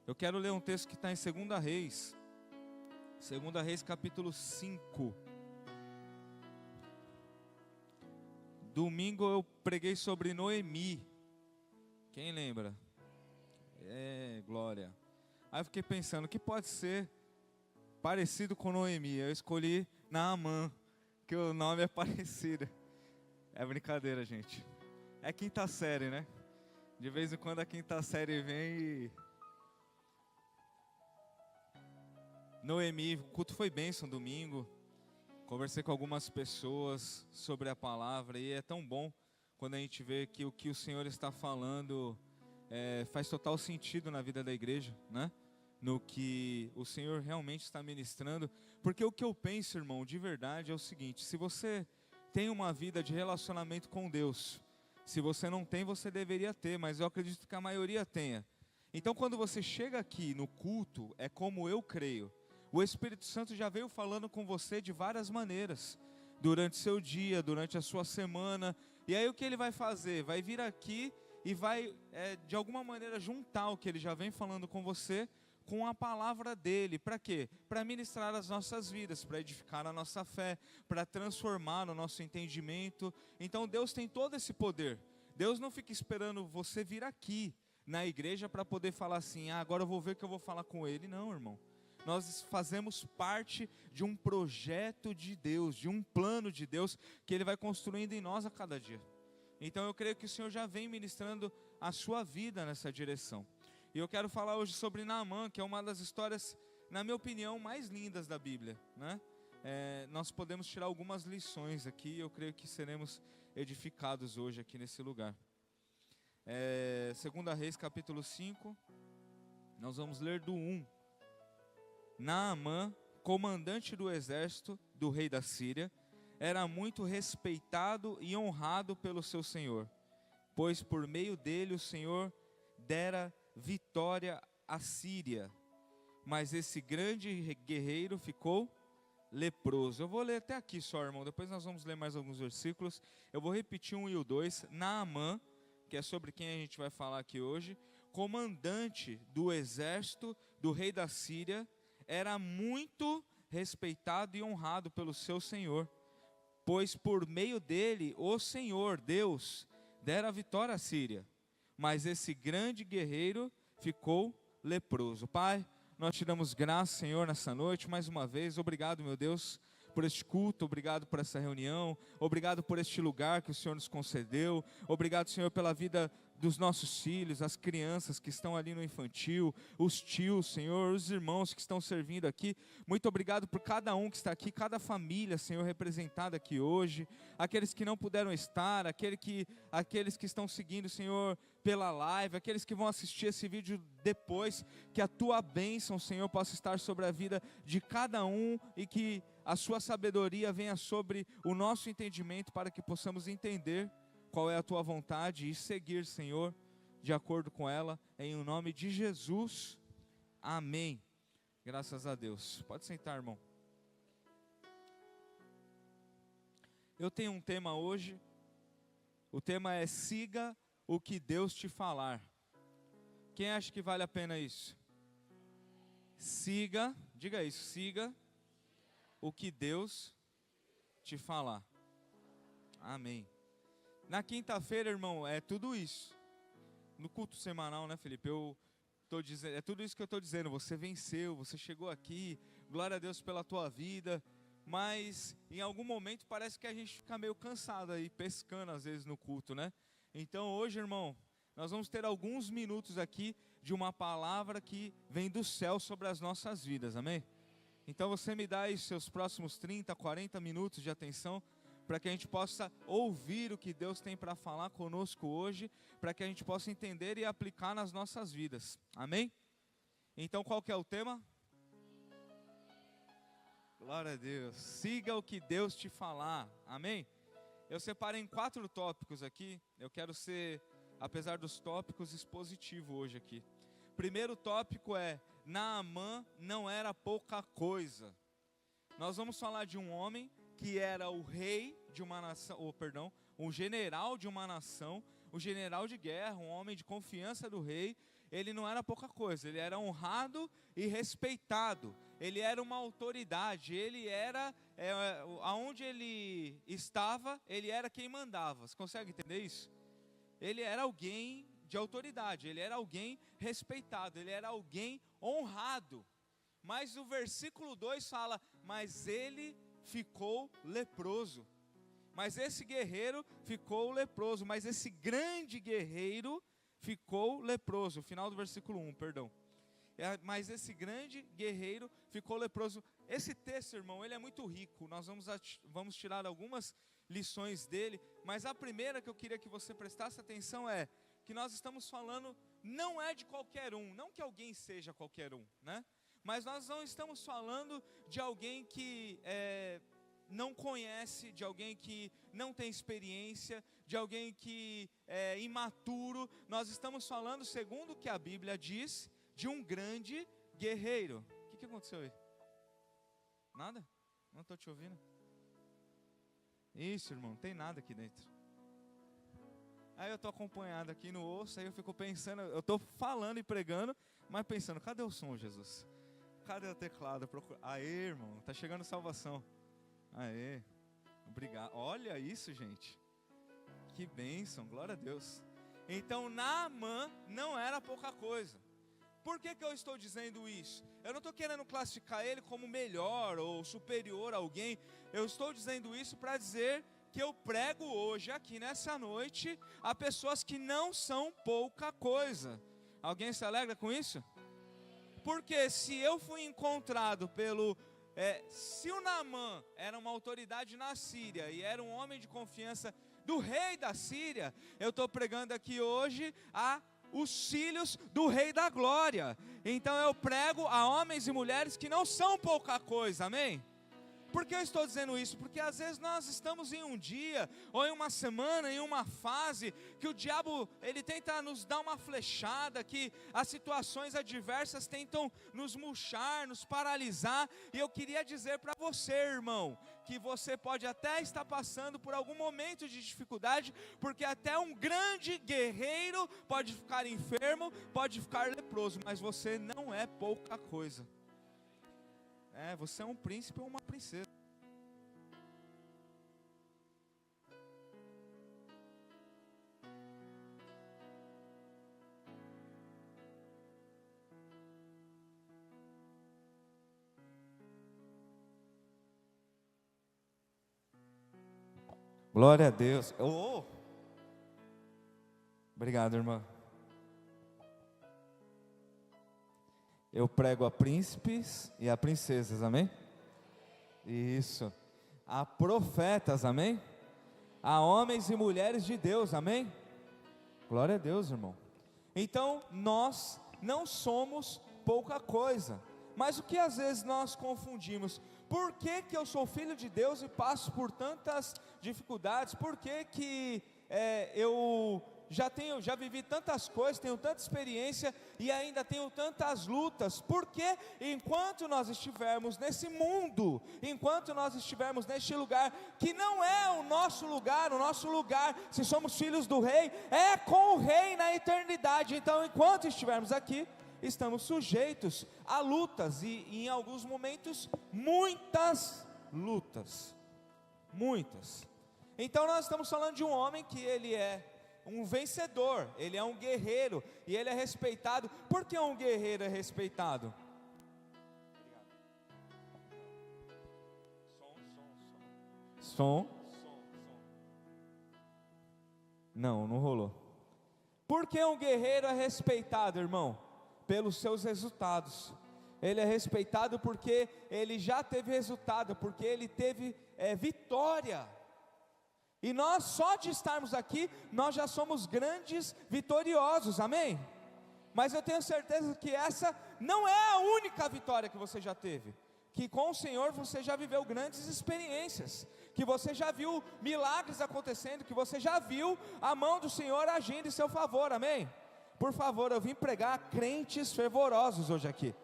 Eu quero ler um texto que está em 2 Reis. 2 Reis capítulo 5. Domingo eu preguei sobre Noemi. Quem lembra? Glória. Aí eu fiquei pensando, o que pode ser parecido com Noemi? Eu escolhi Naamã, que o nome é parecido. É brincadeira, gente. É quinta série, né? De vez em quando a quinta série vem e... Noemi, o culto foi bênção domingo. Conversei com algumas pessoas sobre a palavra e é tão bom quando a gente vê que o que o Senhor está falando faz total sentido na vida da igreja, né? No que o Senhor realmente está ministrando. Porque o que eu penso, irmão, de verdade é o seguinte: se você tem uma vida de relacionamento com Deus, se você não tem, você deveria ter, mas eu acredito que a maioria tenha. Então quando você chega aqui no culto, é como eu creio, o Espírito Santo já veio falando com você de várias maneiras, durante seu dia, durante a sua semana. E aí o que ele vai fazer? Vai vir aqui e vai de alguma maneira juntar o que ele já vem falando com você com a palavra dele. Para quê? Para ministrar as nossas vidas, para edificar a nossa fé, para transformar o nosso entendimento. Então Deus tem todo esse poder. Deus não fica esperando você vir aqui na igreja para poder falar assim: agora eu vou ver o que eu vou falar com ele. Não, irmão. Nós fazemos parte de um projeto de Deus, de um plano de Deus que Ele vai construindo em nós a cada dia. Então eu creio que o Senhor já vem ministrando a sua vida nessa direção. E eu quero falar hoje sobre Naamã, que é uma das histórias, na minha opinião, mais lindas da Bíblia, né? Nós podemos tirar algumas lições aqui e eu creio que seremos edificados hoje aqui nesse lugar. 2 Reis capítulo 5, nós vamos ler do 1. Naamã, comandante do exército do rei da Síria, era muito respeitado e honrado pelo seu senhor, pois por meio dele o Senhor dera vitória à Síria. Mas esse grande guerreiro ficou leproso. Eu vou ler até aqui só, irmão, depois nós vamos ler mais alguns versículos. Eu vou repetir 1 e o 2. Naamã, que é sobre quem a gente vai falar aqui hoje, comandante do exército do rei da Síria, era muito respeitado e honrado pelo seu senhor, pois por meio dele o Senhor, Deus, dera vitória à Síria. Mas esse grande guerreiro ficou leproso. Pai, nós te damos graça, Senhor, nessa noite, mais uma vez. Obrigado, meu Deus, por este culto, obrigado por essa reunião, obrigado por este lugar que o Senhor nos concedeu, obrigado, Senhor, pela vida dos nossos filhos, as crianças que estão ali no infantil, os tios, Senhor, os irmãos que estão servindo aqui. Muito obrigado por cada um que está aqui, cada família, Senhor, representada aqui hoje, aqueles que não puderam estar, aqueles que estão seguindo, Senhor, pela live, aqueles que vão assistir esse vídeo depois, que a Tua bênção, Senhor, possa estar sobre a vida de cada um e que a Sua sabedoria venha sobre o nosso entendimento para que possamos entender qual é a Tua vontade e seguir, Senhor, de acordo com ela, em o nome de Jesus, amém. Graças a Deus. Pode sentar, irmão. Eu tenho um tema hoje, o tema é: siga o que Deus te falar. Quem acha que vale a pena isso? Siga, diga isso, siga o que Deus te falar. Amém. Na quinta-feira, irmão, é tudo isso. No culto semanal, né, Felipe? Eu estou dizendo, é tudo isso que eu estou dizendo. Você venceu, você chegou aqui, glória a Deus pela tua vida. Mas em algum momento parece que a gente fica meio cansado aí, pescando às vezes no culto, né? Então hoje, irmão, nós vamos ter alguns minutos aqui de uma palavra que vem do céu sobre as nossas vidas, amém? Então você me dá aí seus próximos 30, 40 minutos de atenção, para que a gente possa ouvir o que Deus tem para falar conosco hoje, para que a gente possa entender e aplicar nas nossas vidas, amém? Então qual que é o tema? Glória a Deus, siga o que Deus te falar, amém? Eu separei em 4 tópicos aqui, eu quero ser, apesar dos tópicos, expositivo hoje aqui. Primeiro tópico é: Naamã não era pouca coisa. Nós vamos falar de um homem que era o rei de uma nação, um general de uma nação, um general de guerra, um homem de confiança do rei, ele não era pouca coisa, ele era honrado e respeitado, ele era uma autoridade, ele era, aonde ele estava, ele era quem mandava. Você consegue entender isso? Ele era alguém de autoridade, ele era alguém respeitado, ele era alguém honrado. Mas o versículo 2 fala, mas ele ficou leproso. Mas esse guerreiro ficou leproso, mas esse grande guerreiro ficou leproso. Final do versículo 1, perdão. Mas esse grande guerreiro ficou leproso. Esse texto, irmão, ele é muito rico. Nós vamos tirar algumas lições dele. Mas a primeira que eu queria que você prestasse atenção é que nós estamos falando, não é de qualquer um, não que alguém seja qualquer um, né? Mas nós não estamos falando de alguém que não conhece, de alguém que não tem experiência, de alguém que é imaturo. Nós estamos falando, segundo o que a Bíblia diz, de um grande guerreiro. O que aconteceu aí? Nada? Não estou te ouvindo. Isso, irmão, não tem nada aqui dentro. Aí eu estou acompanhado aqui no osso, aí eu fico pensando, eu estou falando e pregando, mas pensando, cadê o som, Jesus? Cadê o teclado? Aê, irmão, está chegando salvação. Aê, obrigado. Olha isso, gente. Que bênção, glória a Deus. Então, Naamã não era pouca coisa. Por que eu estou dizendo isso? Eu não estou querendo classificar ele como melhor ou superior a alguém. Eu estou dizendo isso para dizer que eu prego hoje, aqui nessa noite, a pessoas que não são pouca coisa. Alguém se alegra com isso? Porque se eu fui encontrado se o Naamã era uma autoridade na Síria e era um homem de confiança do rei da Síria, eu estou pregando aqui hoje os filhos do rei da glória. Então eu prego a homens e mulheres que não são pouca coisa, amém? Por que eu estou dizendo isso? Porque às vezes nós estamos em um dia, ou em uma semana, em uma fase, que o diabo, ele tenta nos dar uma flechada, que as situações adversas tentam nos murchar, nos paralisar, e eu queria dizer para você, irmão, que você pode até estar passando por algum momento de dificuldade, porque até um grande guerreiro pode ficar enfermo, pode ficar leproso, mas você não é pouca coisa. Você é um príncipe ou uma princesa. Glória a Deus. Obrigado, irmã. Eu prego a príncipes e a princesas, amém? Isso. A profetas, amém? A homens e mulheres de Deus, amém? Glória a Deus, irmão. Então, nós não somos pouca coisa. Mas o que às vezes nós confundimos? Por que eu sou filho de Deus e passo por tantas dificuldades? Por que eu já vivi tantas coisas, tenho tanta experiência e ainda tenho tantas lutas? Porque enquanto nós estivermos nesse mundo, enquanto nós estivermos neste lugar, que não é o nosso lugar, se somos filhos do rei, é com o rei na eternidade. Então, enquanto estivermos aqui, estamos sujeitos a lutas, e em alguns momentos, muitas lutas, muitas. Então nós estamos falando de um homem que ele é um vencedor, ele é um guerreiro, e ele é respeitado. Por que um guerreiro é respeitado? Som. Não rolou. Por que um guerreiro é respeitado, irmão? Pelos seus resultados. Ele é respeitado porque ele já teve resultado, porque ele teve vitória. E nós, só de estarmos aqui, nós já somos grandes vitoriosos, amém? Mas eu tenho certeza que essa não é a única vitória que você já teve, que com o Senhor você já viveu grandes experiências, que você já viu milagres acontecendo, que você já viu a mão do Senhor agindo em seu favor, amém? Por favor, eu vim pregar crentes fervorosos hoje aqui,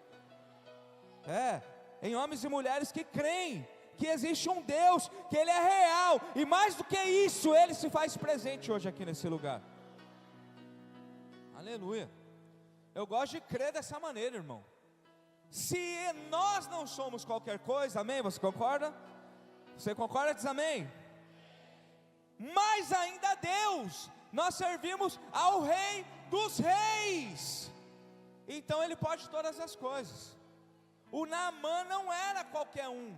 em homens e mulheres que creem que existe um Deus, que Ele é real, e mais do que isso, Ele se faz presente hoje aqui nesse lugar. Aleluia. Eu gosto de crer dessa maneira, irmão. Se nós não somos qualquer coisa, amém? Você concorda? Você concorda? Diz amém. Mais ainda Deus, nós servimos ao Rei dos Reis, então Ele pode todas as coisas. O Naamã não era qualquer um,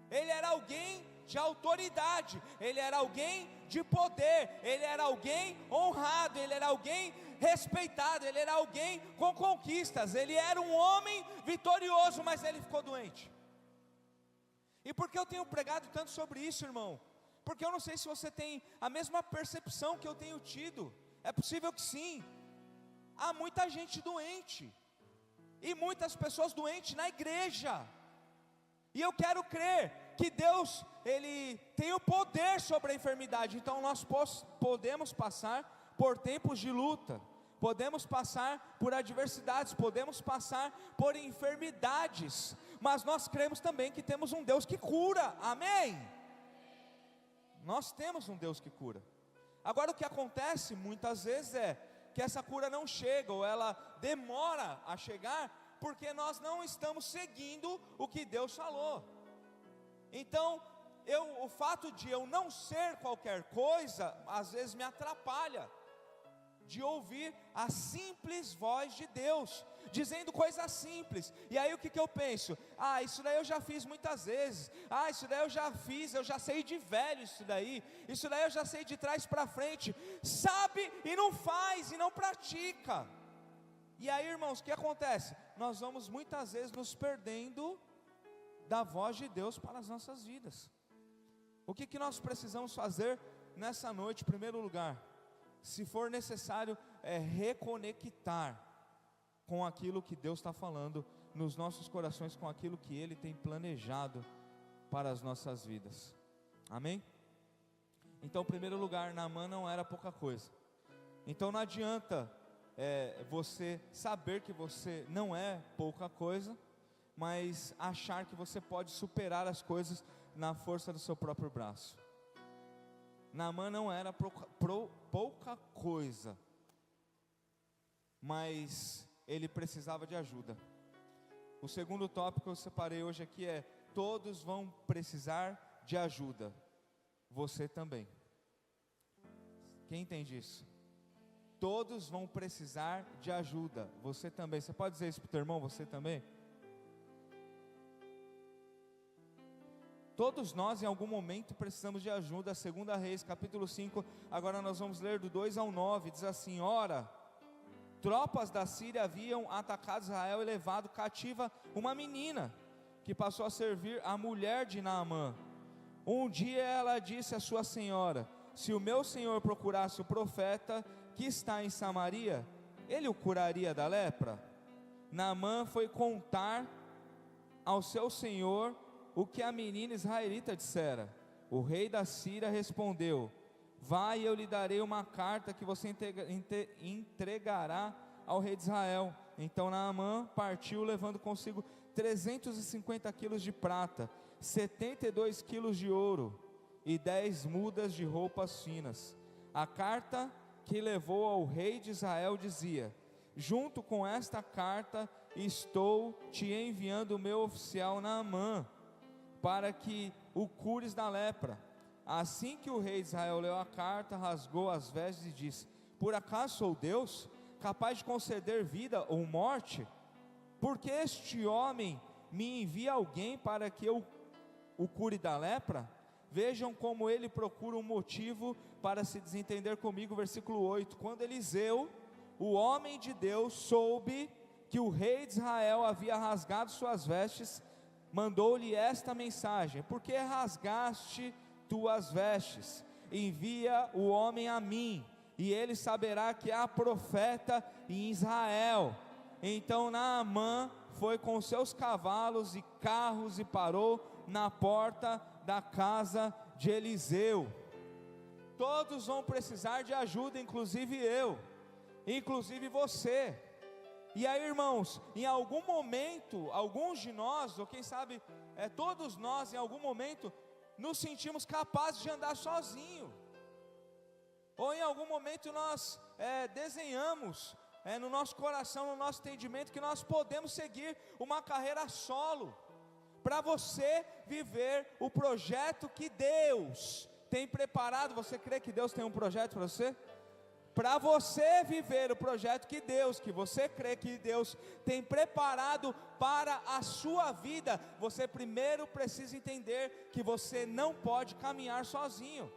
ele era alguém de autoridade, ele era alguém de poder, ele era alguém honrado, ele era alguém respeitado, ele era alguém com conquistas, ele era um homem vitorioso, mas ele ficou doente. E por que eu tenho pregado tanto sobre isso, irmão? Porque eu não sei se você tem a mesma percepção que eu tenho tido. É possível que sim. Há muita gente doente, e muitas pessoas doentes na igreja, e eu quero crer que Deus, Ele tem o poder sobre a enfermidade. Então nós podemos passar por tempos de luta, podemos passar por adversidades, podemos passar por enfermidades, mas nós cremos também que temos um Deus que cura, amém? Nós temos um Deus que cura. Agora o que acontece muitas vezes é que essa cura não chega, ou ela demora a chegar, porque nós não estamos seguindo o que Deus falou. Então, o fato de eu não ser qualquer coisa, às vezes me atrapalha de ouvir a simples voz de Deus, dizendo coisas simples. E aí o que eu penso? Isso daí eu já fiz muitas vezes. Isso daí eu já fiz, eu já sei de velho isso daí eu já sei de trás para frente. Sabe e não faz, e não pratica. E aí, irmãos, o que acontece? Nós vamos muitas vezes nos perdendo da voz de Deus para as nossas vidas. O que nós precisamos fazer nessa noite? Em primeiro lugar, se for necessário, é reconectar com aquilo que Deus está falando nos nossos corações, com aquilo que Ele tem planejado para as nossas vidas, amém? Então, em primeiro lugar, Naamã não era pouca coisa. Então não adianta você saber que você não é pouca coisa, mas achar que você pode superar as coisas na força do seu próprio braço. Naamã não era pouca coisa, mas ele precisava de ajuda. O segundo tópico que eu separei hoje aqui é: todos vão precisar de ajuda, você também. Quem entende isso? Todos vão precisar de ajuda, você também. Você pode dizer isso para o teu irmão, você também? Todos nós em algum momento precisamos de ajuda. 2 Reis capítulo 5, agora nós vamos ler do 2 ao 9, diz assim: ora, tropas da Síria haviam atacado Israel e levado cativa uma menina, que passou a servir a mulher de Naamã. Um dia ela disse à sua senhora: se o meu senhor procurasse o profeta que está em Samaria, ele o curaria da lepra. Naamã foi contar ao seu senhor o que a menina israelita dissera. O rei da Síria respondeu: vai, eu lhe darei uma carta que você entregará ao rei de Israel. Então Naamã partiu, levando consigo 350 quilos de prata, 72 quilos de ouro e 10 mudas de roupas finas. A carta que levou ao rei de Israel dizia: junto com esta carta estou te enviando o meu oficial Naamã, para que o cures da lepra. Assim que o rei de Israel leu a carta, rasgou as vestes e disse: por acaso sou Deus, capaz de conceder vida ou morte? Porque este homem me envia alguém para que eu o cure da lepra? Vejam como ele procura um motivo para se desentender comigo. Versículo 8: quando Eliseu, o homem de Deus, soube que o rei de Israel havia rasgado suas vestes, mandou-lhe esta mensagem: por que rasgaste tuas vestes? Envia o homem a mim, e ele saberá que há profeta em Israel. Então Naamã foi com seus cavalos e carros e parou na porta da casa de Eliseu. Todos vão precisar de ajuda, inclusive eu, inclusive você. E aí, irmãos, em algum momento, alguns de nós, ou quem sabe todos nós, em algum momento, nos sentimos capazes de andar sozinho, ou em algum momento nós desenhamos no nosso coração, no nosso entendimento, que nós podemos seguir uma carreira solo, para você viver o projeto que Deus tem preparado. Você crê que Deus tem um projeto para você? Para você viver o projeto que você crê que Deus tem preparado para a sua vida, você primeiro precisa entender que você não pode caminhar sozinho.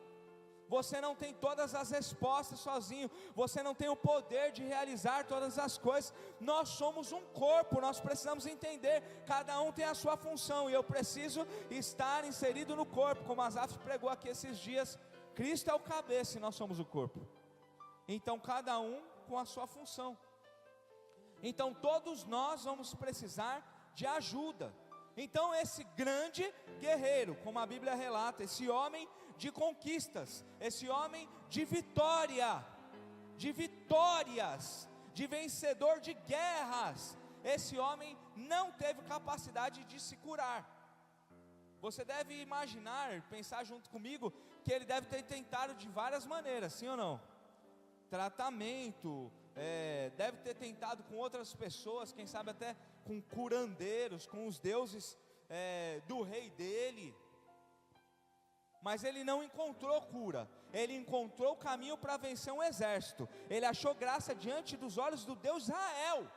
Você não tem todas as respostas sozinho, você não tem o poder de realizar todas as coisas. Nós somos um corpo, nós precisamos entender, cada um tem a sua função, e eu preciso estar inserido no corpo, como Asaf pregou aqui esses dias. Cristo é o cabeça e nós somos o corpo, então cada um com a sua função. Então todos nós vamos precisar de ajuda. Então esse grande guerreiro, como a Bíblia relata, esse homem de conquistas, esse homem de vitória, de vitórias, de vencedor de guerras, esse homem não teve capacidade de se curar. Você deve imaginar, pensar junto comigo, que ele deve ter tentado de várias maneiras, sim ou não? Tratamento, deve ter tentado com outras pessoas, quem sabe até com curandeiros, com os deuses do rei dele, mas ele não encontrou cura. Ele encontrou o caminho para vencer um exército. Ele achou graça diante dos olhos do Deus Israel,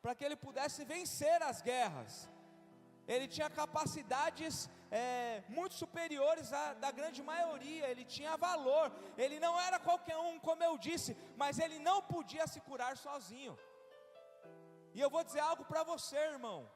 para que ele pudesse vencer as guerras. Ele tinha capacidades muito superiores da grande maioria. Ele tinha valor. Ele não era qualquer um, como eu disse, mas ele não podia se curar sozinho. E eu vou dizer algo para você, irmão.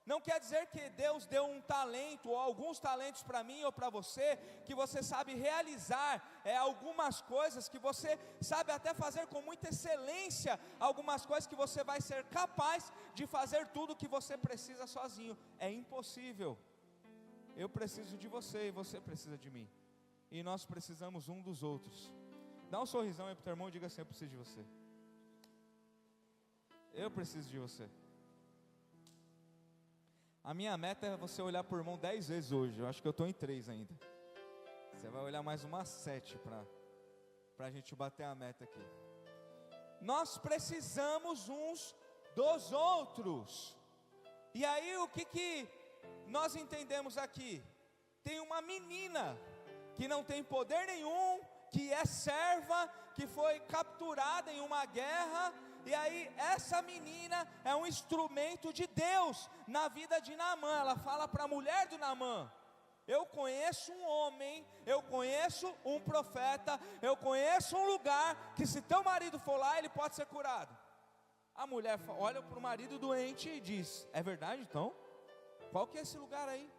Não quer dizer que Deus deu um talento ou alguns talentos para mim ou para você, que você sabe realizar algumas coisas, que você sabe até fazer com muita excelência algumas coisas, que você vai ser capaz de fazer tudo o que você precisa sozinho. É impossível. Eu preciso de você e você precisa de mim, e nós precisamos um dos outros. Dá um sorrisão aí para o teu irmão e diga assim: eu preciso de você. Eu preciso de você. A minha meta é você olhar por irmão 10 vezes hoje. Eu acho que eu estou em 3 ainda. Você vai olhar mais umas 7 para a gente bater a meta aqui. Nós precisamos uns dos outros. E aí o que nós entendemos aqui? Tem uma menina que não tem poder nenhum, que é serva, que foi capturada em uma guerra. E aí essa menina é um instrumento de Deus na vida de Naamã. Ela fala para a mulher do Naamã: eu conheço um homem, eu conheço um profeta, eu conheço um lugar que se teu marido for lá, ele pode ser curado. A mulher olha para o marido doente e diz: é verdade então? Qual que é esse lugar aí?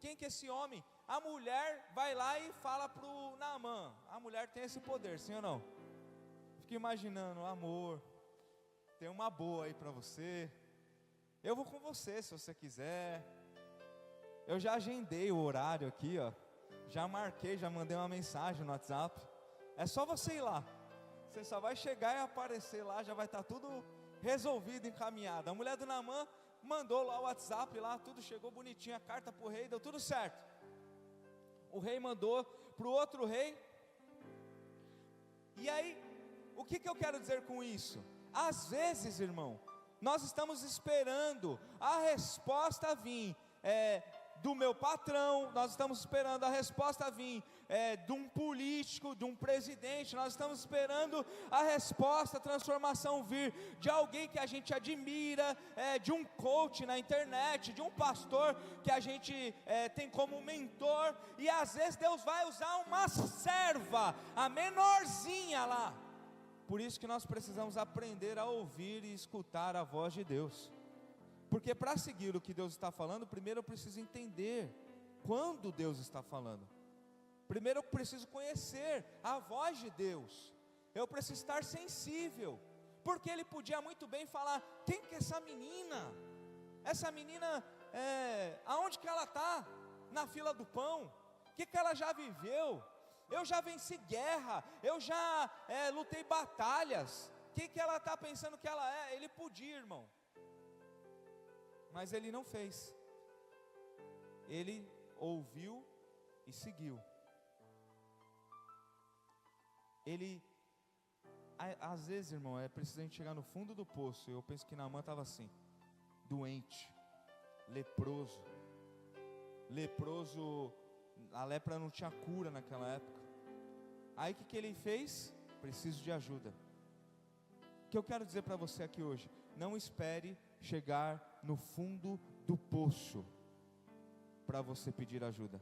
Quem que é esse homem? A mulher vai lá e fala para o Naamã. A mulher tem esse poder, sim ou não? Fica imaginando: amor, tem uma boa aí para você, eu vou com você se você quiser. Eu já agendei o horário aqui, ó. Já marquei, já mandei uma mensagem no WhatsApp. É só você ir lá. Você só vai chegar e aparecer lá, já vai estar tudo resolvido, encaminhado. A mulher do Naamã mandou lá o WhatsApp, lá tudo chegou bonitinho, a carta para o rei, deu tudo certo. O rei mandou para o outro rei. E aí, o que eu quero dizer com isso? Às vezes, irmão, nós estamos esperando a resposta vir do meu patrão, nós estamos esperando a resposta vir de um político, de um presidente, nós estamos esperando a resposta, a transformação vir de alguém que a gente admira, de um coach na internet, de um pastor que a gente tem como mentor. E às vezes Deus vai usar uma serva, a menorzinha lá. Por isso que nós precisamos aprender a ouvir e escutar a voz de Deus. Porque para seguir o que Deus está falando, primeiro eu preciso entender quando Deus está falando. Primeiro eu preciso conhecer a voz de Deus. Eu preciso estar sensível. Porque ele podia muito bem falar: quem que é essa menina? Essa menina, aonde que ela está? Na fila do pão? O que ela já viveu? Eu já venci guerra, eu já lutei batalhas. O que ela está pensando que ela é? Ele podia, irmão, mas ele não fez. Ele ouviu e seguiu. Ele às vezes, irmão, é preciso a gente chegar no fundo do poço. Eu penso que Naamã estava assim, doente, leproso, a lepra não tinha cura naquela época. Aí o que ele fez? Preciso de ajuda. O que eu quero dizer para você aqui hoje: não espere chegar no fundo do poço para você pedir ajuda.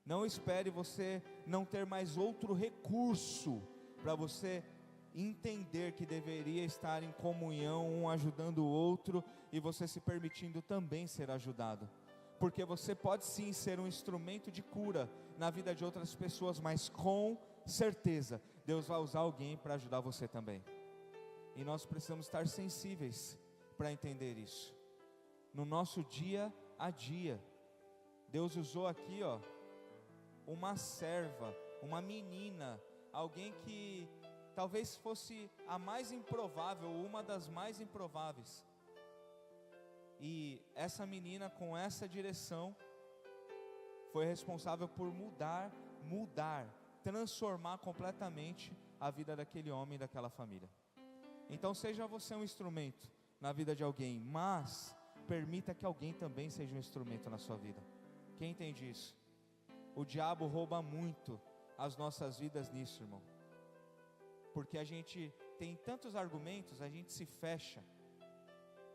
Não espere você não ter mais outro recurso para você entender que deveria estar em comunhão, um ajudando o outro, e você se permitindo também ser ajudado. Porque você pode sim ser um instrumento de cura na vida de outras pessoas, mas com certeza Deus vai usar alguém para ajudar você também. E nós precisamos estar sensíveis para entender isso. No nosso dia a dia, Deus usou aqui, uma serva, uma menina, alguém que talvez fosse a mais improvável, uma das mais improváveis. E essa menina, com essa direção, foi responsável por mudar, transformar completamente a vida daquele homem e daquela família. Então seja você um instrumento na vida de alguém, mas permita que alguém também seja um instrumento na sua vida. Quem entende isso? O diabo rouba muito as nossas vidas nisso, irmão. Porque a gente tem tantos argumentos, a gente se fecha,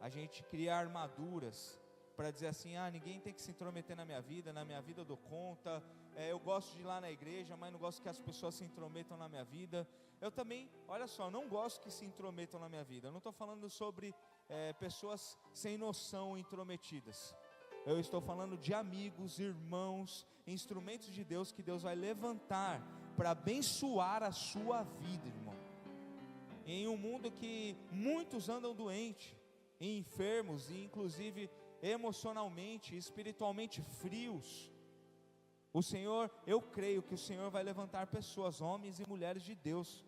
a gente cria armaduras para dizer assim: ninguém tem que se intrometer na minha vida eu dou conta, eu gosto de ir lá na igreja, mas não gosto que as pessoas se intrometam na minha vida. Eu também, olha só, não gosto que se intrometam na minha vida. Eu não estou falando sobre pessoas sem noção intrometidas. Eu estou falando de amigos, irmãos, instrumentos de Deus que Deus vai levantar para abençoar a sua vida, irmão. Em um mundo que muitos andam doentes, enfermos e inclusive emocionalmente, espiritualmente frios, o Senhor, eu creio que o Senhor vai levantar pessoas, homens e mulheres de Deus,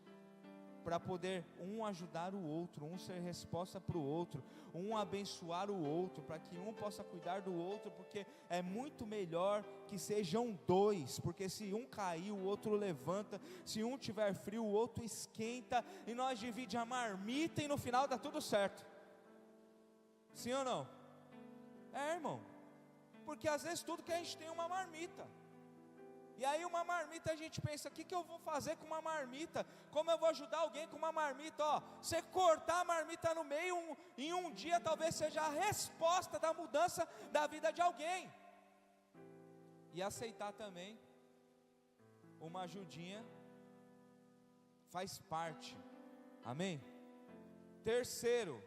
para poder um ajudar o outro, um ser resposta para o outro, um abençoar o outro, para que um possa cuidar do outro, porque é muito melhor que sejam dois, porque se um cair, o outro levanta, se um tiver frio, o outro esquenta, e nós dividimos a marmita e no final dá tudo certo. Sim ou não? Irmão, porque às vezes tudo que a gente tem é uma marmita. E aí uma marmita a gente pensa: o que eu vou fazer com uma marmita? Como eu vou ajudar alguém com uma marmita? Você cortar a marmita no meio, em um dia talvez seja a resposta da mudança da vida de alguém. E aceitar também uma ajudinha faz parte. Amém? Terceiro,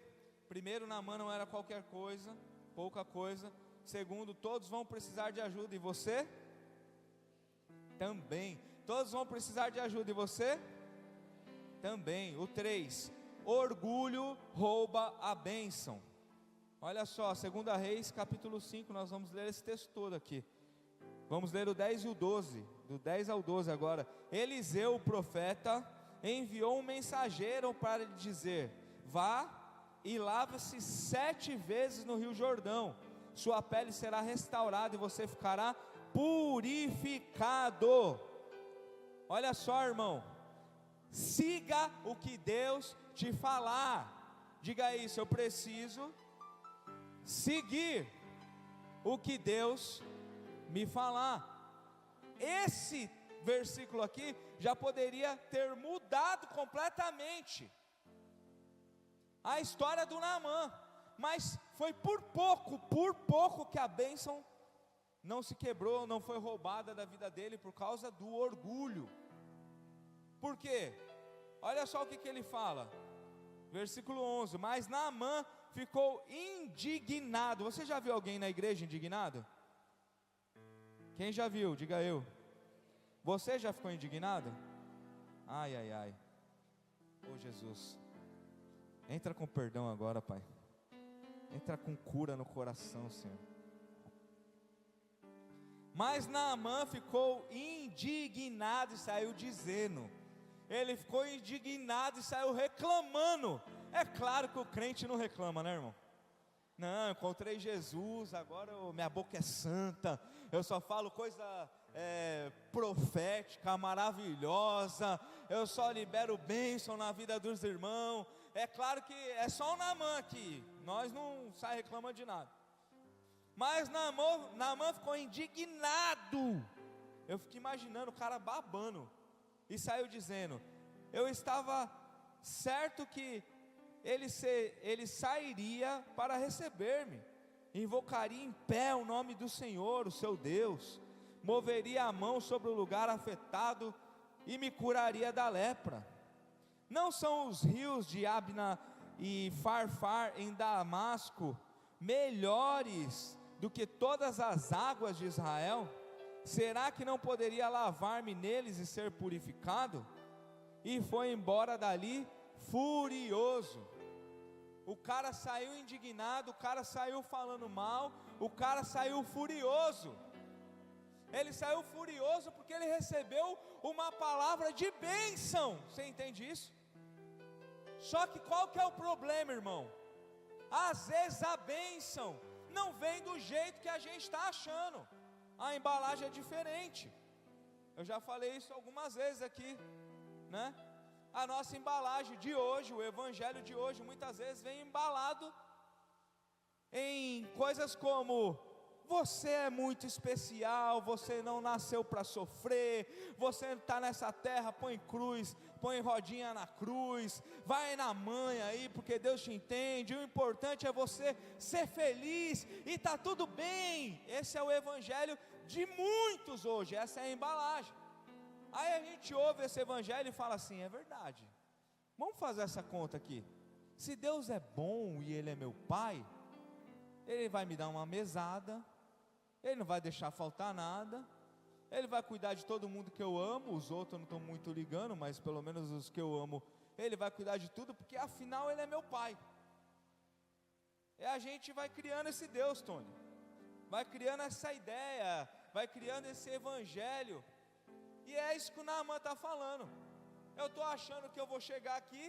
primeiro, Naamã não era qualquer coisa, pouca coisa. Segundo, todos vão precisar de ajuda, e você também. Todos vão precisar de ajuda, e você também. O 3, orgulho rouba a bênção. Olha só, 2 Reis capítulo 5, nós vamos ler esse texto todo aqui. Vamos ler o 10 e o 12, do 10 ao 12 agora. Eliseu, o profeta, enviou um mensageiro para lhe dizer: vá e lave-se 7 vezes no rio Jordão, sua pele será restaurada e você ficará purificado. Olha só, irmão, siga o que Deus te falar. Diga isso: eu preciso seguir o que Deus me falar. Esse versículo aqui já poderia ter mudado completamente a história do Naamã, mas foi por pouco que a bênção não se quebrou, não foi roubada da vida dele por causa do orgulho. Por quê? Olha só o que ele fala, versículo 11: mas Naamã ficou indignado. Você já viu alguém na igreja indignado? Quem já viu? Diga eu. Você já ficou indignado? Ai, ai, ai. Oh Jesus, entra com perdão agora, Pai. Entra com cura no coração, Senhor. Mas Naamã ficou indignado e saiu dizendo. Ele ficou indignado e saiu reclamando. É claro que o crente não reclama, né, irmão? Não, eu encontrei Jesus, agora minha boca é santa, eu só falo coisa profética, maravilhosa, eu só libero bênção na vida dos irmãos. É claro que é só o Naamã aqui, nós não sai reclamando de nada. Mas Naamã ficou indignado. Eu fiquei imaginando o cara babando, e saiu dizendo: eu estava certo que ele sairia para receber-me, invocaria em pé o nome do Senhor, o seu Deus, moveria a mão sobre o lugar afetado e me curaria da lepra. Não são os rios de Abna e Farfar em Damasco melhores do que todas as águas de Israel? Será que não poderia lavar-me neles e ser purificado? E foi embora dali furioso. O cara saiu indignado, o cara saiu falando mal, o cara saiu furioso. Ele saiu furioso porque ele recebeu uma palavra de bênção. Você entende isso? Só que qual que é o problema, irmão? Às vezes a bênção não vem do jeito que a gente está achando. A embalagem é diferente. Eu já falei isso algumas vezes aqui, né? A nossa embalagem de hoje, o evangelho de hoje, muitas vezes vem embalado em coisas como: você é muito especial, você não nasceu para sofrer, você está nessa terra, põe cruz, põe rodinha na cruz, vai na manha aí, porque Deus te entende, o importante é você ser feliz, e está tudo bem. Esse é o evangelho de muitos hoje, essa é a embalagem. Aí a gente ouve esse evangelho e fala assim: é verdade, vamos fazer essa conta aqui. Se Deus é bom e Ele é meu Pai, Ele vai me dar uma mesada, Ele não vai deixar faltar nada, Ele vai cuidar de todo mundo que eu amo. Os outros eu não estou muito ligando, mas pelo menos os que eu amo, Ele vai cuidar de tudo, porque afinal Ele é meu Pai. E a gente vai criando esse Deus, Tony, vai criando essa ideia, vai criando esse evangelho. E é isso que o Naamã está falando. Eu estou achando que eu vou chegar aqui,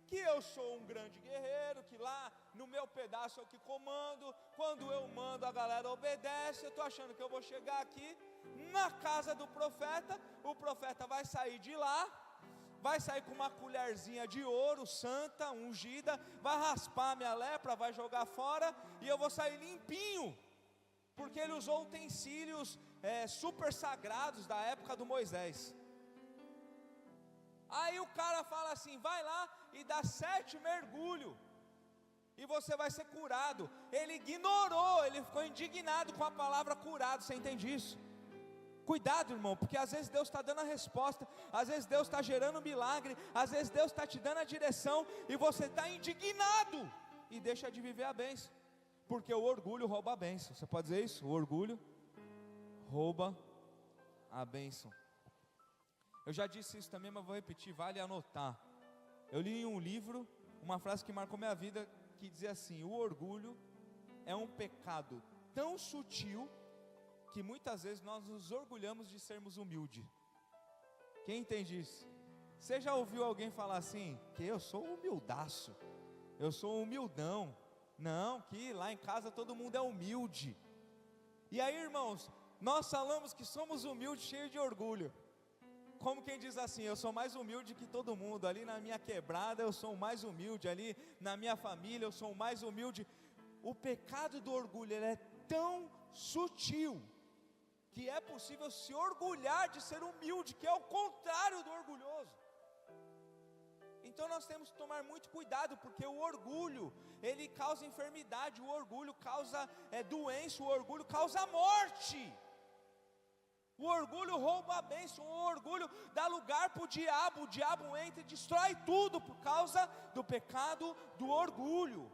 que eu sou um grande guerreiro, que lá no meu pedaço é o que comando, quando eu mando a galera obedece. Eu estou achando que eu vou chegar aqui na casa do profeta, o profeta vai sair de lá, vai sair com uma colherzinha de ouro, santa, ungida, vai raspar a minha lepra, vai jogar fora, e eu vou sair limpinho, porque ele usou utensílios super sagrados da época do Moisés. Aí o cara fala assim: vai lá e dá 7 mergulhos, e você vai ser curado. Ele ignorou, ele ficou indignado com a palavra curado. Você entende isso? Cuidado, irmão, porque às vezes Deus está dando a resposta, às vezes Deus está gerando um milagre, às vezes Deus está te dando a direção, e você está indignado, e deixa de viver a bênção, porque o orgulho rouba a bênção. Você pode dizer isso? O orgulho rouba a bênção. Eu já disse isso também, mas vou repetir, vale anotar. Eu li em um livro uma frase que marcou minha vida, que dizia assim: o orgulho é um pecado tão sutil que muitas vezes nós nos orgulhamos de sermos humildes. Quem entende isso? Você já ouviu alguém falar assim: que eu sou humildaço, eu sou humildão? Não, que lá em casa todo mundo é humilde. E aí, irmãos, nós falamos que somos humildes, cheios de orgulho, como quem diz assim: eu sou mais humilde que todo mundo, ali na minha quebrada eu sou o mais humilde, ali na minha família eu sou o mais humilde. O pecado do orgulho, ele é tão sutil, que é possível se orgulhar de ser humilde, que é o contrário do orgulhoso. Então nós temos que tomar muito cuidado, porque o orgulho, ele causa enfermidade, o orgulho causa doença, o orgulho causa morte. O orgulho rouba a bênção, o orgulho dá lugar para o diabo entra e destrói tudo por causa do pecado do orgulho.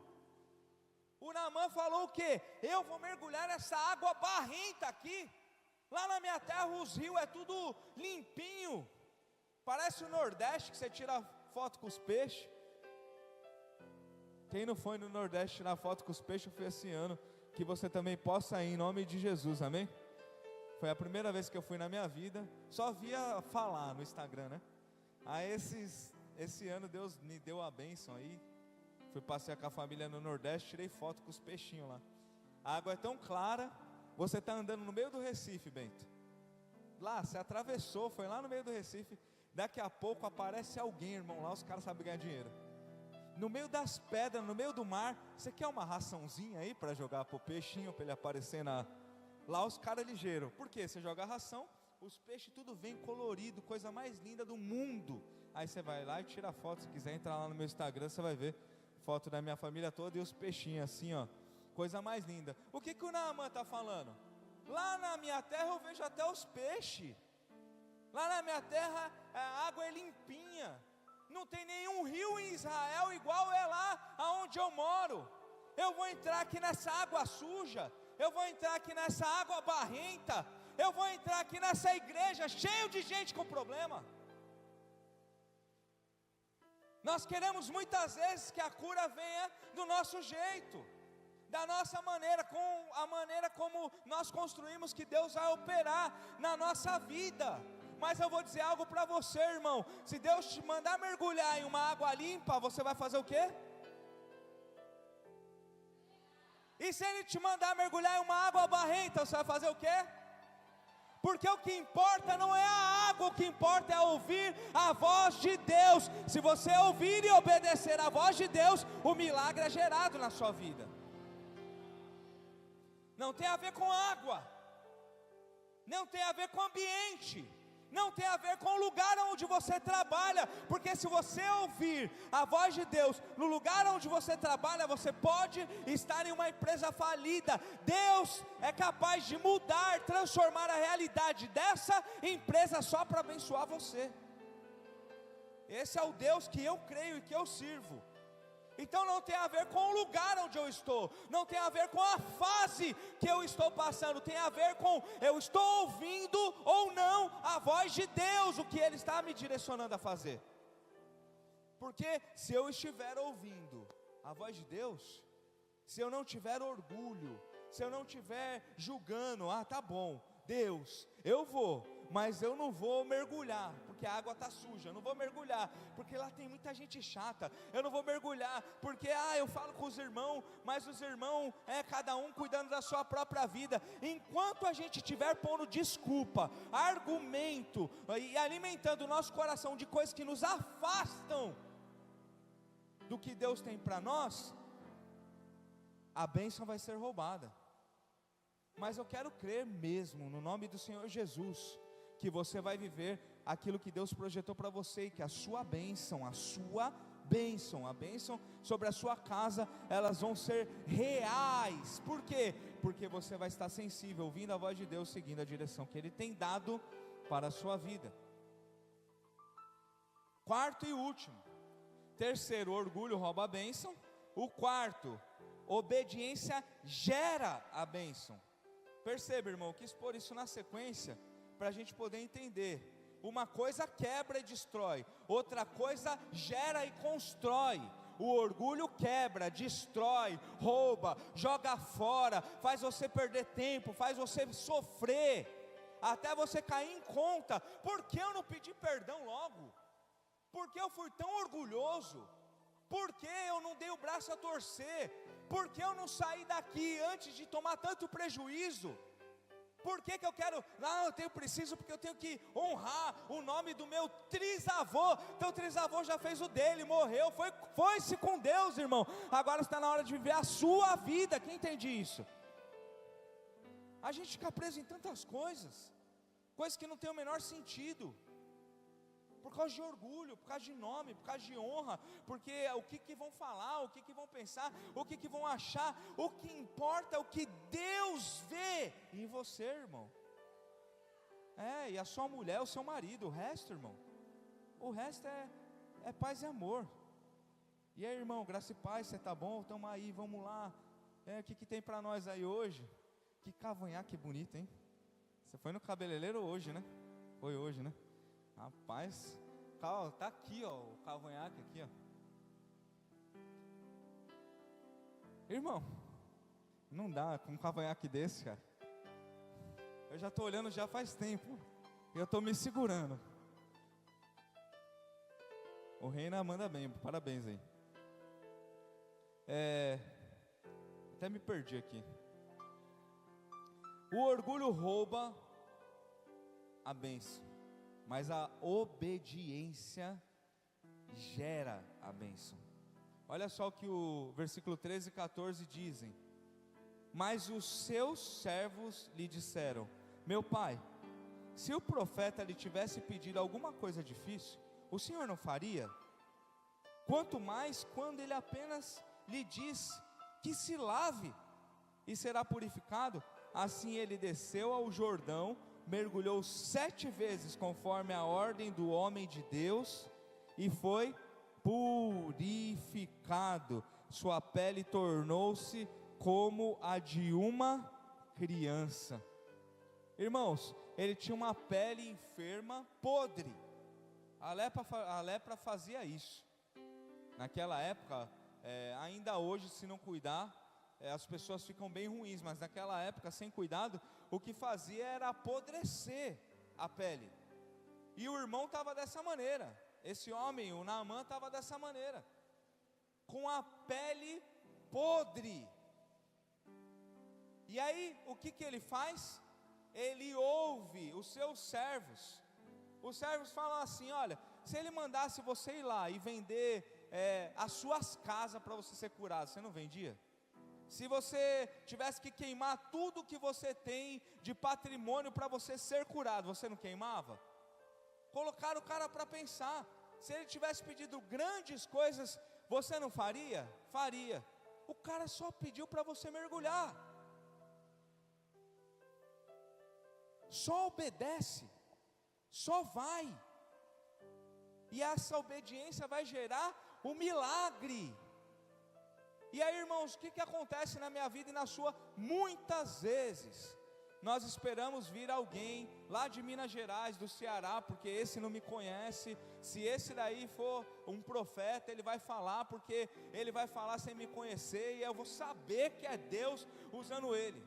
O Naamã falou o quê? Eu vou mergulhar nessa água barrenta aqui, lá na minha terra os rios é tudo limpinho, parece o Nordeste, que você tira foto com os peixes. Quem não foi no Nordeste tirar foto com os peixes, foi esse ano, que você também possa ir em nome de Jesus, amém? Foi a primeira vez que eu fui na minha vida, só via falar no Instagram, né? Aí esse ano Deus me deu a bênção aí, Fui passear com a família no Nordeste, tirei foto com os peixinhos lá. A água é tão clara, você está andando no meio do Recife, Bento. Lá, você atravessou, foi lá no meio do Recife. Daqui a pouco aparece alguém, irmão, lá os caras sabem ganhar dinheiro. No meio das pedras, no meio do mar. Você quer uma raçãozinha aí para jogar pro peixinho, para ele aparecer na... Lá os caras ligeiros. Por quê? Você joga a ração, os peixes tudo vem colorido, coisa mais linda do mundo. Aí você vai lá e tira foto. Se quiser entrar lá no meu Instagram, você vai ver foto da minha família toda e os peixinhos assim, ó. Coisa mais linda. O que o Naaman está falando? Lá na minha terra eu vejo até os peixes. Lá na minha terra a água é limpinha. Não tem nenhum rio em Israel igual é lá aonde eu moro. Eu vou entrar aqui nessa água suja. Eu vou entrar aqui nessa água barrenta. Eu vou entrar aqui nessa igreja cheio de gente com problema. Nós queremos muitas vezes que a cura venha do nosso jeito, da nossa maneira, com a maneira como nós construímos que Deus vai operar na nossa vida. Mas eu vou dizer algo para você, irmão. Se Deus te mandar mergulhar em uma água limpa, você vai fazer o quê? E se Ele te mandar mergulhar em uma água barrenta, você vai fazer o quê? Porque o que importa não é a água, o que importa é ouvir a voz de Deus. Se você ouvir e obedecer a voz de Deus, o milagre é gerado na sua vida. Não tem a ver com água, não tem a ver com ambiente, não tem a ver com o lugar onde você trabalha, porque se você ouvir a voz de Deus no lugar onde você trabalha, você pode estar em uma empresa falida. Deus é capaz de mudar, transformar a realidade dessa empresa só para abençoar você. Esse é o Deus que eu creio e que eu sirvo. Então não tem a ver com o lugar onde eu estou, não tem a ver com a fase que eu estou passando, tem a ver com eu estou ouvindo ou não a voz de Deus, o que Ele está me direcionando a fazer. Porque se eu estiver ouvindo a voz de Deus, se eu não tiver orgulho, se eu não estiver julgando, tá bom, Deus, eu vou, mas eu não vou mergulhar, porque a água está suja. Eu não vou mergulhar, porque lá tem muita gente chata. Eu não vou mergulhar, porque eu falo com os irmãos, mas os irmãos cada um cuidando da sua própria vida. Enquanto a gente estiver pondo desculpa, argumento e alimentando o nosso coração de coisas que nos afastam do que Deus tem para nós, a bênção vai ser roubada. Mas eu quero crer mesmo, no nome do Senhor Jesus, que você vai viver aquilo que Deus projetou para você, e que a sua bênção, a bênção sobre a sua casa, elas vão ser reais. Por quê? Porque você vai estar sensível, ouvindo a voz de Deus, seguindo a direção que Ele tem dado para a sua vida. Quarto e último. Terceiro, orgulho rouba a bênção. O quarto, obediência gera a bênção. Perceba, irmão, eu quis pôr isso na sequência para a gente poder entender. Uma coisa quebra e destrói, outra coisa gera e constrói. O orgulho quebra, destrói, rouba, joga fora, faz você perder tempo, faz você sofrer, até você cair em conta. Por que eu não pedi perdão logo? Por que eu fui tão orgulhoso? Por que eu não dei o braço a torcer? Por que eu não saí daqui antes de tomar tanto prejuízo? Por que eu quero, eu preciso porque eu tenho que honrar o nome do meu trisavô. Então o trisavô já fez o dele, morreu, foi-se com Deus, irmão. Agora está na hora de viver a sua vida. Quem entende isso? A gente fica preso em tantas coisas que não tem o menor sentido, por causa de orgulho, por causa de nome, por causa de honra, porque o que vão falar, o que vão pensar, o que vão achar. O que importa é o que Deus vê em você, irmão. E a sua mulher, o seu marido, o resto, irmão, o resto é paz e amor. E aí, irmão, graça e paz, você está bom? Estamos aí, vamos lá. O que tem para nós aí hoje? Que cavanhaque bonito, hein? Você foi no cabeleireiro hoje, né? Foi hoje, né? Rapaz, tá aqui, ó, o cavanhaque aqui, ó. Irmão, não dá com um cavanhaque desse, cara. Eu já estou olhando já faz tempo, e eu estou me segurando. O Reina manda bem, parabéns aí. Até me perdi aqui. O orgulho rouba a bênção, mas a obediência gera a bênção. Olha só o que o versículo 13 e 14 dizem. Mas os seus servos lhe disseram: meu pai, se o profeta lhe tivesse pedido alguma coisa difícil, o senhor não faria? Quanto mais quando ele apenas lhe diz que se lave e será purificado. Assim ele desceu ao Jordão, mergulhou 7 vezes conforme a ordem do homem de Deus e foi purificado. Sua pele tornou-se como a de uma criança. Irmãos, ele tinha uma pele enferma, podre. A lepra fazia isso. Naquela época, ainda hoje, se não cuidar, as pessoas ficam bem ruins, mas naquela época, sem cuidado, o que fazia era apodrecer a pele. E o irmão estava dessa maneira. Esse homem, o Naamã, estava dessa maneira, com a pele podre. E aí, o que ele faz? Ele ouve os seus servos. Os servos falam assim: olha, se ele mandasse você ir lá e vender as suas casas para você ser curado, você não vendia? Se você tivesse que queimar tudo que você tem de patrimônio para você ser curado, você não queimava? Colocaram o cara para pensar. Se ele tivesse pedido grandes coisas, você não faria? Faria. O cara só pediu para você mergulhar. Só obedece. Só vai. E essa obediência vai gerar o milagre. E aí, irmãos, o que acontece na minha vida e na sua? Muitas vezes nós esperamos vir alguém lá de Minas Gerais, do Ceará, porque esse não me conhece. Se esse daí for um profeta, ele vai falar, porque ele vai falar sem me conhecer, e eu vou saber que é Deus usando ele.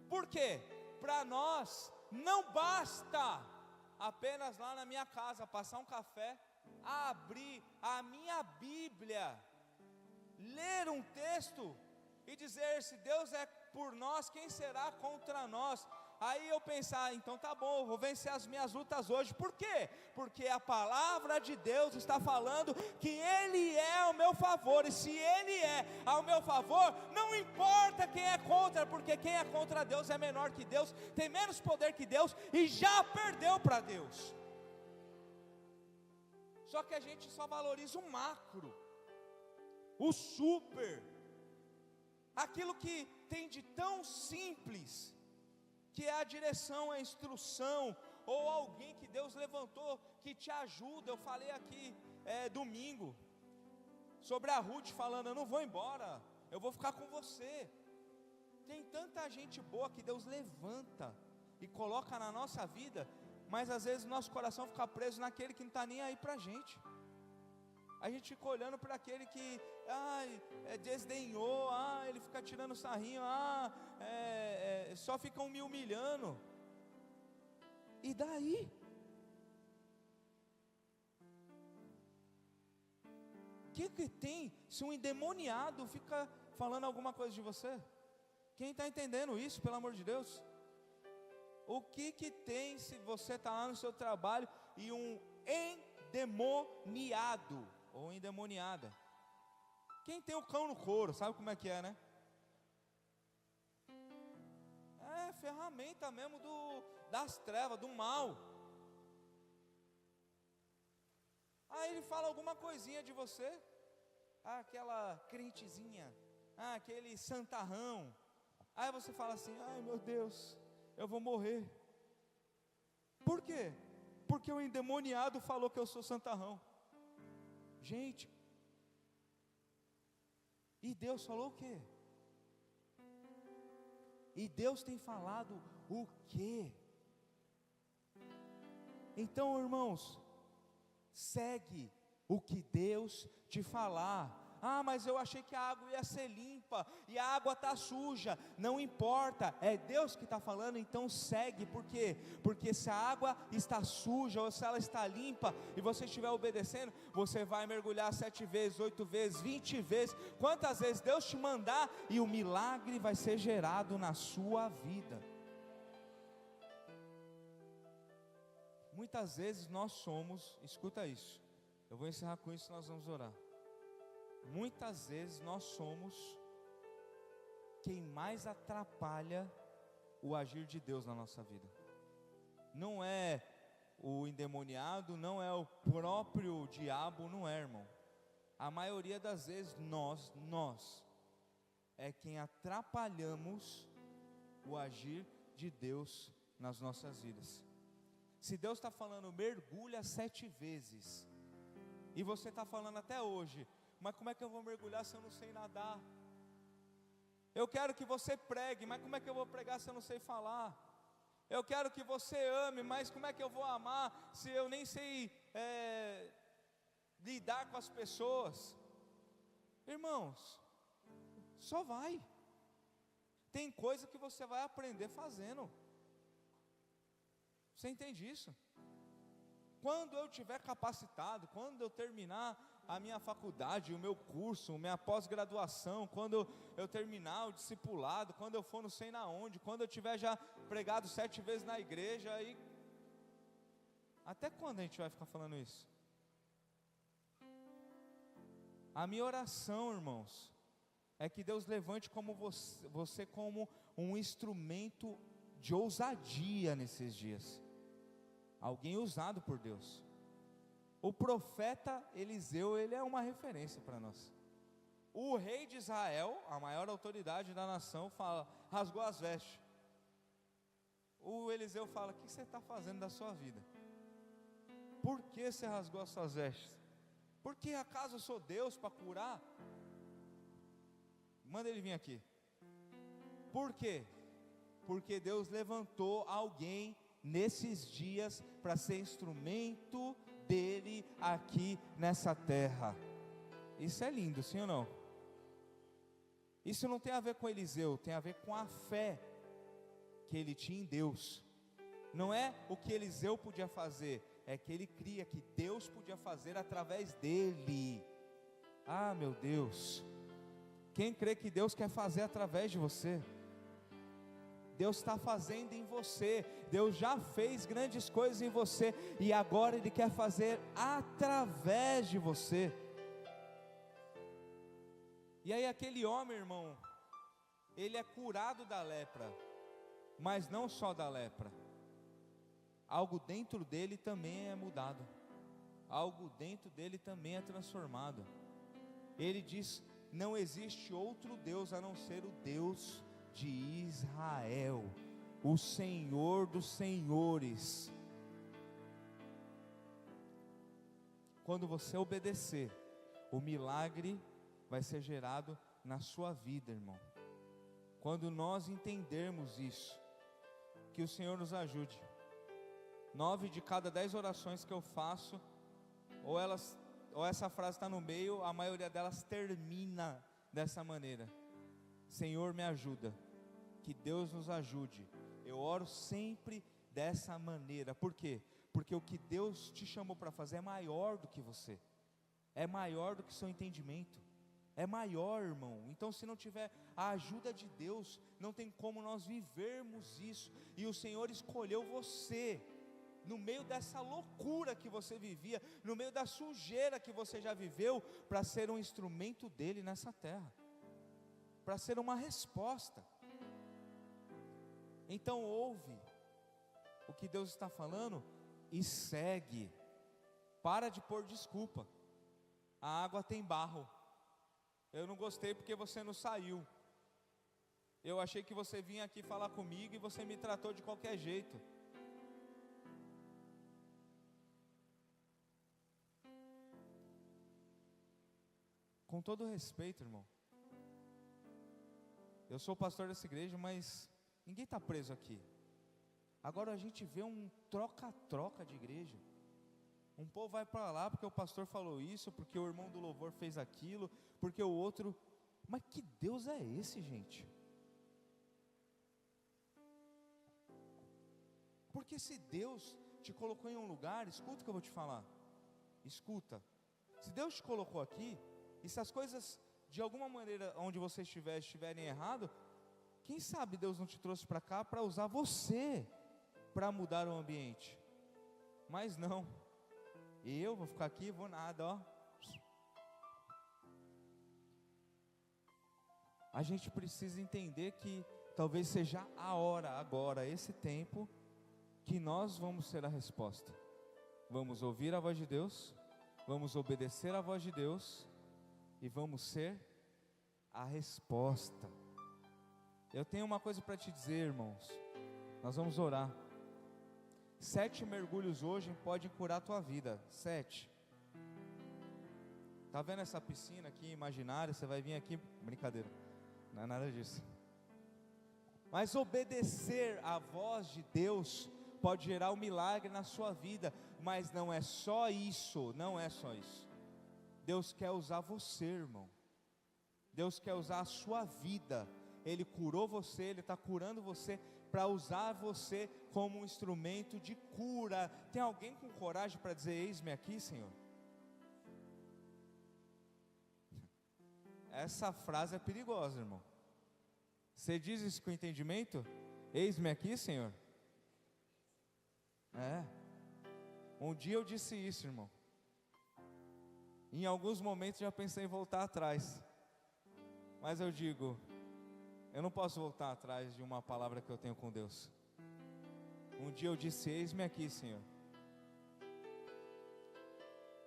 Por quê? Para nós não basta apenas lá na minha casa passar um café, abrir a minha Bíblia, ler um texto e dizer: se Deus é por nós, quem será contra nós? Aí eu pensar: então tá bom, vou vencer as minhas lutas hoje. Por quê? Porque a palavra de Deus está falando que Ele é ao meu favor, e se Ele é ao meu favor, não importa quem é contra, porque quem é contra Deus é menor que Deus, tem menos poder que Deus e já perdeu para Deus. Só que a gente só valoriza o macro, o super, aquilo que tem de tão simples, que é a direção, a instrução, ou alguém que Deus levantou, que te ajuda. Eu falei aqui domingo, sobre a Ruth falando: eu não vou embora, eu vou ficar com você. Tem tanta gente boa que Deus levanta e coloca na nossa vida, mas às vezes nosso coração fica preso naquele que não está nem aí para a gente. A gente fica olhando para aquele que desdenhou, ele fica tirando sarrinho, só ficam me humilhando. E daí? O que tem se um endemoniado fica falando alguma coisa de você? Quem está entendendo isso, pelo amor de Deus? O que tem se você está lá no seu trabalho e um endemoniado ou endemoniada? Quem tem o cão no couro, sabe como é que é, né? É ferramenta mesmo das trevas, do mal. Aí ele fala alguma coisinha de você, aquela crentezinha, aquele santarrão. Aí você fala assim: ai meu Deus, eu vou morrer. Por quê? Porque o endemoniado falou que eu sou santarrão. Gente, e Deus falou o quê? E Deus tem falado o quê? Então, irmãos, segue o que Deus te falar. Mas eu achei que a água ia ser limpa. limpa e a água está suja, não importa, é Deus que está falando, então segue. Por quê? Porque se a água está suja ou se ela está limpa e você estiver obedecendo, você vai mergulhar 7 vezes, 8 vezes, 20 vezes, quantas vezes Deus te mandar, e o milagre vai ser gerado na sua vida. Muitas vezes nós somos, escuta isso, eu vou encerrar com isso e nós vamos orar. Muitas vezes nós somos quem mais atrapalha o agir de Deus na nossa vida. Não é o endemoniado, não é o próprio diabo, não é, irmão. A maioria das vezes nós é quem atrapalhamos o agir de Deus nas nossas vidas. Se Deus está falando mergulha 7 vezes, e você está falando até hoje, mas como é que eu vou mergulhar se eu não sei nadar? Eu quero que você pregue, mas como é que eu vou pregar se eu não sei falar? Eu quero que você ame, mas como é que eu vou amar se eu nem sei lidar com as pessoas? Irmãos, só vai. Tem coisa que você vai aprender fazendo. Você entende isso? Quando eu tiver capacitado, quando eu terminar a minha faculdade, o meu curso, minha pós-graduação, quando eu terminar o discipulado, quando eu for não sei na onde, quando eu tiver já pregado 7 vezes na igreja, aí, até quando a gente vai ficar falando isso? A minha oração, irmãos, é que Deus levante como você como um instrumento de ousadia nesses dias, alguém usado por Deus. O profeta Eliseu, ele é uma referência para nós. O rei de Israel, a maior autoridade da nação, fala, rasgou as vestes. O Eliseu fala, o que você está fazendo da sua vida? Por que você rasgou as suas vestes? Porque acaso eu sou Deus para curar? Manda ele vir aqui. Por quê? Porque Deus levantou alguém nesses dias para ser instrumento dele aqui nessa terra. Isso é lindo, sim ou não? Isso não tem a ver com Eliseu, tem a ver com a fé que ele tinha em Deus. Não é o que Eliseu podia fazer, é que ele cria que Deus podia fazer através dele. Ah, meu Deus, quem crê que Deus quer fazer através de você? Deus está fazendo em você, Deus já fez grandes coisas em você, e agora Ele quer fazer através de você. E aí aquele homem, irmão, ele é curado da lepra, mas não só da lepra, algo dentro dele também é mudado, algo dentro dele também é transformado. Ele diz, não existe outro Deus a não ser o Deus de Israel, o Senhor dos senhores. Quando você obedecer, o milagre vai ser gerado na sua vida, irmão. Quando nós entendermos isso, que o Senhor nos ajude. 9 de cada 10 orações que eu faço, ou essa frase está no meio, a maioria delas termina dessa maneira: Senhor, me ajuda, que Deus nos ajude. Eu oro sempre dessa maneira. Por quê? Porque o que Deus te chamou para fazer é maior do que você, é maior do que seu entendimento, é maior, irmão. Então, se não tiver a ajuda de Deus, não tem como nós vivermos isso. E o Senhor escolheu você, no meio dessa loucura que você vivia, no meio da sujeira que você já viveu, para ser um instrumento dele nessa terra, para ser uma resposta. Então ouve o que Deus está falando e segue. Para de pôr desculpa. A água tem barro. Eu não gostei porque você não saiu. Eu achei que você vinha aqui falar comigo e você me tratou de qualquer jeito. Com todo respeito, irmão, eu sou pastor dessa igreja, mas ninguém está preso aqui. Agora a gente vê um troca-troca de igreja. Um povo vai para lá porque o pastor falou isso, porque o irmão do louvor fez aquilo, porque o outro. Mas que Deus é esse, gente? Porque se Deus te colocou em um lugar, escuta o que eu vou te falar. Escuta. Se Deus te colocou aqui, e se as coisas de alguma maneira onde você estiverem errado, quem sabe Deus não te trouxe para cá para usar você para mudar o ambiente? Mas não. Eu vou ficar aqui, vou nada, ó. A gente precisa entender que talvez seja a hora agora, esse tempo, que nós vamos ser a resposta. Vamos ouvir a voz de Deus, vamos obedecer a voz de Deus e vamos ser a resposta. Eu tenho uma coisa para te dizer, irmãos. Nós vamos orar. 7 mergulhos hoje podem curar a tua vida. 7. Tá vendo essa piscina aqui imaginária? Você vai vir aqui, brincadeira, não é nada disso. Mas obedecer à voz de Deus pode gerar um milagre na sua vida. Mas não é só isso, não é só isso. Deus quer usar você, irmão. Deus quer usar a sua vida. Ele curou você, Ele está curando você para usar você como um instrumento de cura. Tem alguém com coragem para dizer: eis-me aqui, Senhor? Essa frase é perigosa, irmão. Você diz isso com entendimento? Eis-me aqui, Senhor? Um dia eu disse isso, irmão. Em alguns momentos já pensei em voltar atrás. Mas eu digo, eu não posso voltar atrás de uma palavra que eu tenho com Deus. Um dia eu disse: eis-me aqui, Senhor.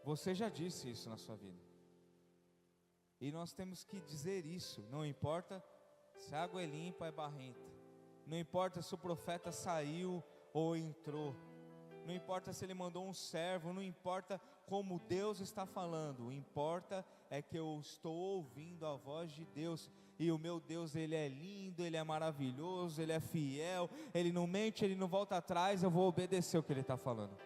Você já disse isso na sua vida. E nós temos que dizer isso. Não importa se a água é limpa ou é barrenta. Não importa se o profeta saiu ou entrou. Não importa se ele mandou um servo. Não importa como Deus está falando. O importa é que eu estou ouvindo a voz de Deus. E o meu Deus, Ele é lindo, Ele é maravilhoso, Ele é fiel, Ele não mente, Ele não volta atrás. Eu vou obedecer o que Ele está falando.